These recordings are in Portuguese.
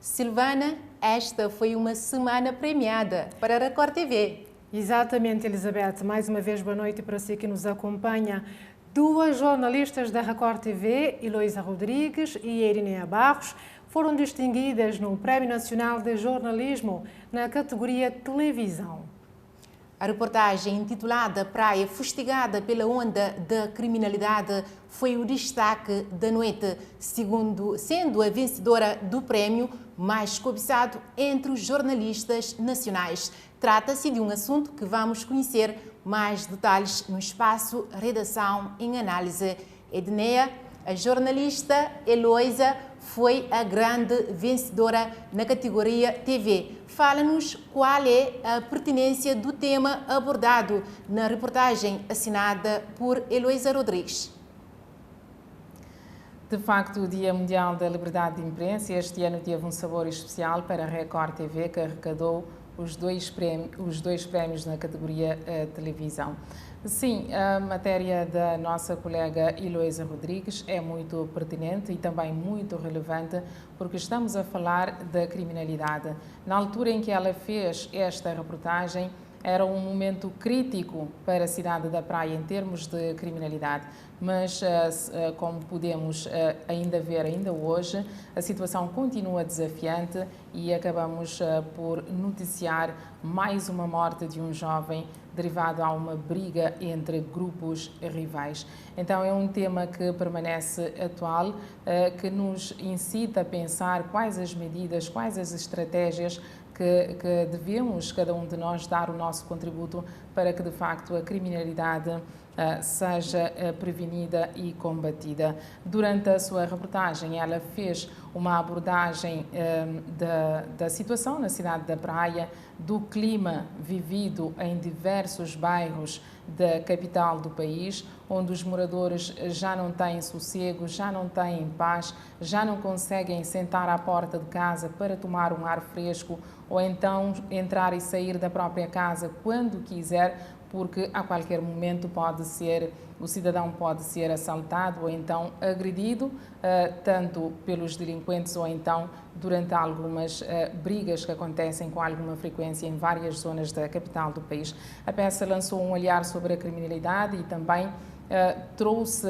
Silvana, esta foi uma semana premiada para a Record TV. Exatamente, Elizabeth. Mais uma vez, boa noite para si que nos acompanha. Duas jornalistas da Record TV, Heloísa Rodrigues e Erinea Barros, foram distinguidas no Prémio Nacional de Jornalismo na categoria Televisão. A reportagem intitulada Praia Fustigada pela Onda da Criminalidade foi o destaque da noite, sendo a vencedora do prémio mais cobiçado entre os jornalistas nacionais. Trata-se de um assunto que vamos conhecer mais detalhes no espaço Redação em Análise. Edneia, a jornalista Heloísa foi a grande vencedora na categoria TV. Fala-nos qual é a pertinência do tema abordado na reportagem assinada por Heloísa Rodrigues. De facto, o Dia Mundial da Liberdade de Imprensa este ano teve um sabor especial para a Record TV, que arrecadou os dois prémios na categoria televisão. Sim, a matéria da nossa colega Heloísa Rodrigues é muito pertinente e também muito relevante, porque estamos a falar da criminalidade. Na altura em que ela fez esta reportagem, era um momento crítico para a cidade da Praia em termos de criminalidade, mas como podemos ainda ver hoje, a situação continua desafiante e acabamos por noticiar mais uma morte de um jovem derivado a uma briga entre grupos rivais. Então é um tema que permanece atual, que nos incita a pensar quais as medidas, quais as estratégias que devemos, cada um de nós, dar o nosso contributo para que, de facto, a criminalidade seja prevenida e combatida. Durante a sua reportagem, ela fez uma abordagem da situação na cidade da Praia, do clima vivido em diversos bairros da capital do país, onde os moradores já não têm sossego, já não têm paz, já não conseguem sentar à porta de casa para tomar um ar fresco ou então entrar e sair da própria casa quando quiser, porque a qualquer momento o cidadão pode ser assaltado ou então agredido, tanto pelos delinquentes ou então durante algumas brigas que acontecem com alguma frequência em várias zonas da capital do país. A peça lançou um olhar sobre a criminalidade e também trouxe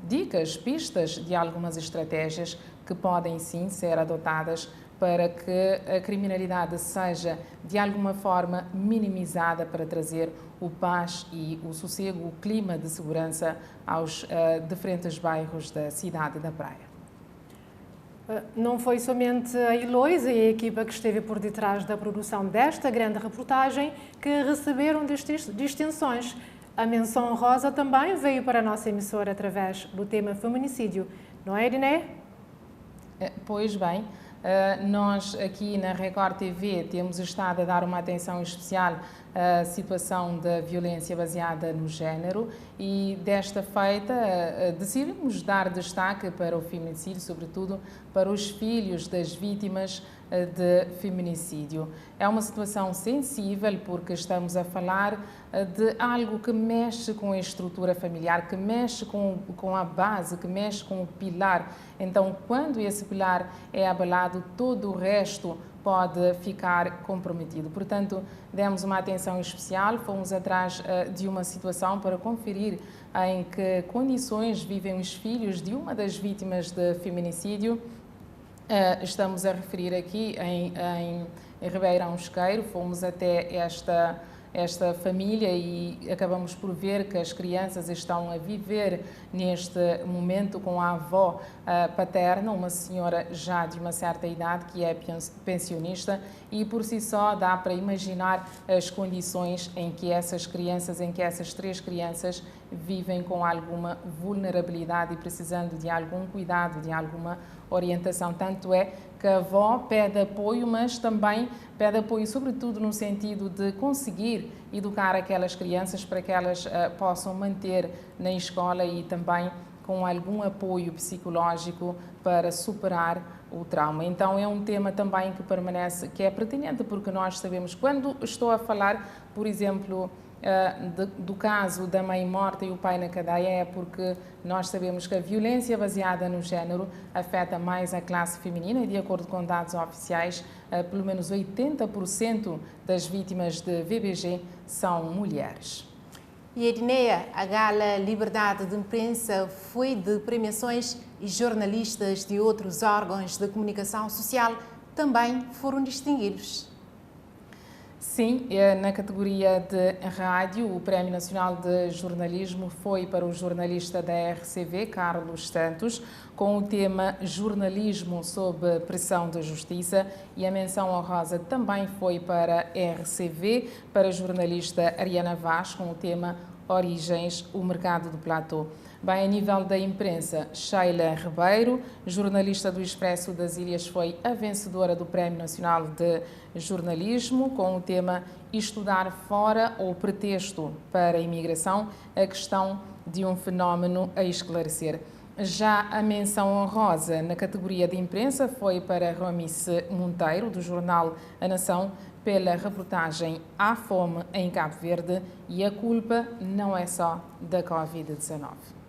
dicas, pistas de algumas estratégias que podem sim ser adotadas para que a criminalidade seja de alguma forma minimizada, para trazer o paz e o sossego, o clima de segurança aos diferentes bairros da cidade da Praia. Não foi somente a Heloísa e a equipa que esteve por detrás da produção desta grande reportagem que receberam distinções. A menção honrosa também veio para a nossa emissora através do tema feminicídio, não é, Iriné? Pois bem, nós aqui na Record TV temos estado a dar uma atenção especial à situação da violência baseada no género e desta feita decidimos dar destaque para o feminicídio, sobretudo para os filhos das vítimas de feminicídio. É uma situação sensível porque estamos a falar de algo que mexe com a estrutura familiar, que mexe com a base, que mexe com o pilar. Então, quando esse pilar é abalado, todo o resto pode ficar comprometido. Portanto, demos uma atenção especial, fomos atrás de uma situação para conferir em que condições vivem os filhos de uma das vítimas de feminicídio. Estamos a referir aqui em Ribeirão Esqueiro, fomos até esta família e acabamos por ver que as crianças estão a viver neste momento com a avó paterna, uma senhora já de uma certa idade que é pensionista, e por si só dá para imaginar as condições em que essas três crianças vivem com alguma vulnerabilidade e precisando de algum cuidado, de alguma orientação. Tanto é que a avó pede apoio, mas também pede apoio sobretudo no sentido de conseguir educar aquelas crianças para que elas possam manter na escola e também com algum apoio psicológico para superar o trauma. Então é um tema também que permanece, que é pertinente, porque nós sabemos, quando estou a falar, por exemplo, do caso da mãe morta e o pai na cadeia é porque nós sabemos que a violência baseada no género afeta mais a classe feminina e, de acordo com dados oficiais, pelo menos 80% das vítimas de VBG são mulheres. E Edneia, a Gala Liberdade de Imprensa foi de premiações e jornalistas de outros órgãos de comunicação social também foram distinguidos. Sim, na categoria de rádio, o Prémio Nacional de Jornalismo foi para o jornalista da RCV, Carlos Santos, com o tema Jornalismo sob pressão da Justiça, e a menção honrosa também foi para a RCV, para a jornalista Ariana Vaz, com o tema Origens, o mercado do platô. Bem, a nível da imprensa, Sheila Ribeiro, jornalista do Expresso das Ilhas, foi a vencedora do Prémio Nacional de Jornalismo com o tema Estudar fora ou pretexto para a imigração, a questão de um fenómeno a esclarecer. Já a menção honrosa na categoria de imprensa foi para Romice Monteiro, do jornal A Nação, pela reportagem Há Fome em Cabo Verde e a culpa não é só da Covid-19.